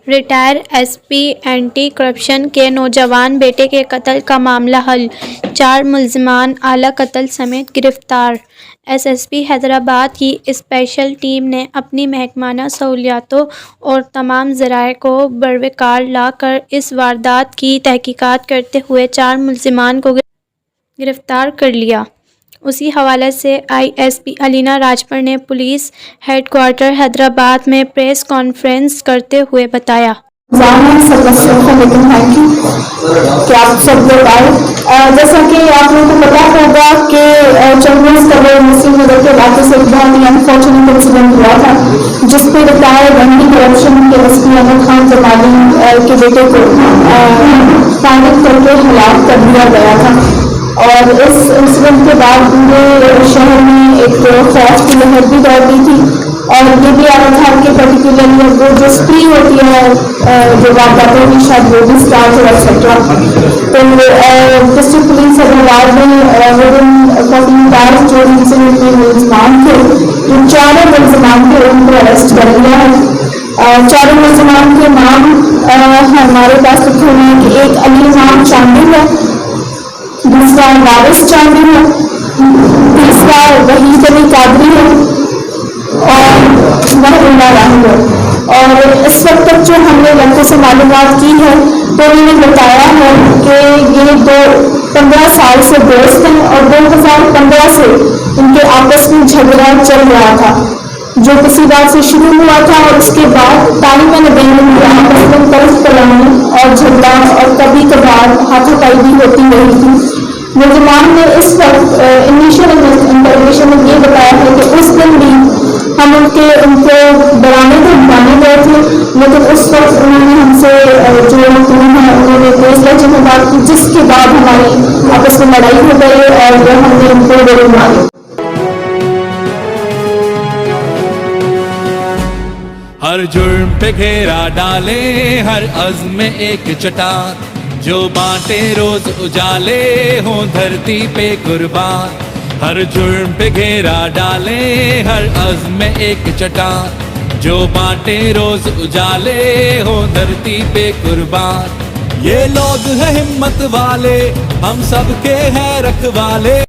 Retire S P anti corruption کے نوجوان بیٹے کے قتل کا معاملہ حل، 4 ملزمان اعلیٰ قتل سمیت گرفتار۔ ایس پی حیدرآباد کی اسپیشل ٹیم نے اپنی محکمانہ سہولیاتوں اور تمام ذرائع کو بروقار لا کر اس واردات کی تحقیقات کرتے ہوئے 4 ملزمان کو گرفتار کر لیا۔ اسی حوالے سے آئی ایس پی الینا راجپر نے پولیس ہیڈ کوارٹر حیدرآباد میں پریس کانفرنس کرتے ہوئے بتایا۔ لیکن تھینک یو کہ آپ سب لوگ آئے۔ جیسا کہ آپ لوگوں کو پتا ہوگا کہ چنگیز قبر مسلم نگر کے علاقے سے ایک بہت ہی انفارچونیٹ انسیڈنٹ ہوا تھا جس پہ ریٹائرڈ اینٹی کرپشن کے ایس پی احمد خان جمالی کے بیٹے کو فائنل کر کے ہلاک کر دیا گیا تھا، اور اس انسیڈنٹ کے بعد پورے شہر میں ایک خوف کی لہر بھی دوڑ دی تھی، اور یہ بھی آ رہا تھا کہ پرٹیکولرلی وہ جو اسپری ہوتی ہے جو وارداتوں کی شاید وہ بھی اسٹارٹ ہو ایٹسٹرا، تو ڈسٹرکٹ پولیس حیدرآباد میں ودن 14 آورس جو انسیڈنٹ میں ملزمان تھے، ان 4 ملزمان تھے ان کو اریسٹ کر لیا ہے۔ 4 ملزمان کے نام ہمارے پاس لکھے ہوئے ہیں کہ ایک علی امام چاندی ہے، دوسرا وارث چاندی ہے، تیسرا وحید علی قادری ہے، اور محبوبہ راہل ہے۔ اور اس وقت تک جو ہم نے لڑکوں سے معلومات کی ہے تو انہوں نے بتایا ہے کہ یہ 15 سال سے دوست ہیں، اور 2015 سے ان کے آپس میں جھگڑا چل رہا تھا جو کسی بات سے شروع ہوا تھا، اور اس کے بعد طالبان بین آپس میں طرف کلامی اور جھگڑا اور کبھی کبھار ہاتھوں پائی بھی ہوتی رہی تھی۔ ملزمان نے اس وقت انیشیل انٹروگیشن میں یہ بتایا ہے کہ اس دن بھی ہم ان کو ڈرانے دھمکانے گئے تھے، لیکن اس وقت انہوں نے ہم سے جو مقیم ہے انہوں نے تیز لہجے میں بات کی، جس کے بعد ہماری آپس میں لڑائی ہو گئی اور ہم نے ان کو گولی ماری۔ ہر جرم پہ گھیرا ڈالے، ہر عزم میں ایک چٹان، جو بانٹے روز اجالے ہوں دھرتی پہ قربان۔ ہر جرم پہ گھیرا ڈالے، ہر عزم میں ایک چٹان، جو بانٹے روز اجالے ہوں دھرتی پہ قربان۔ یہ لوگ ہیں ہمت والے، ہم سب کے ہیں رکھوالے۔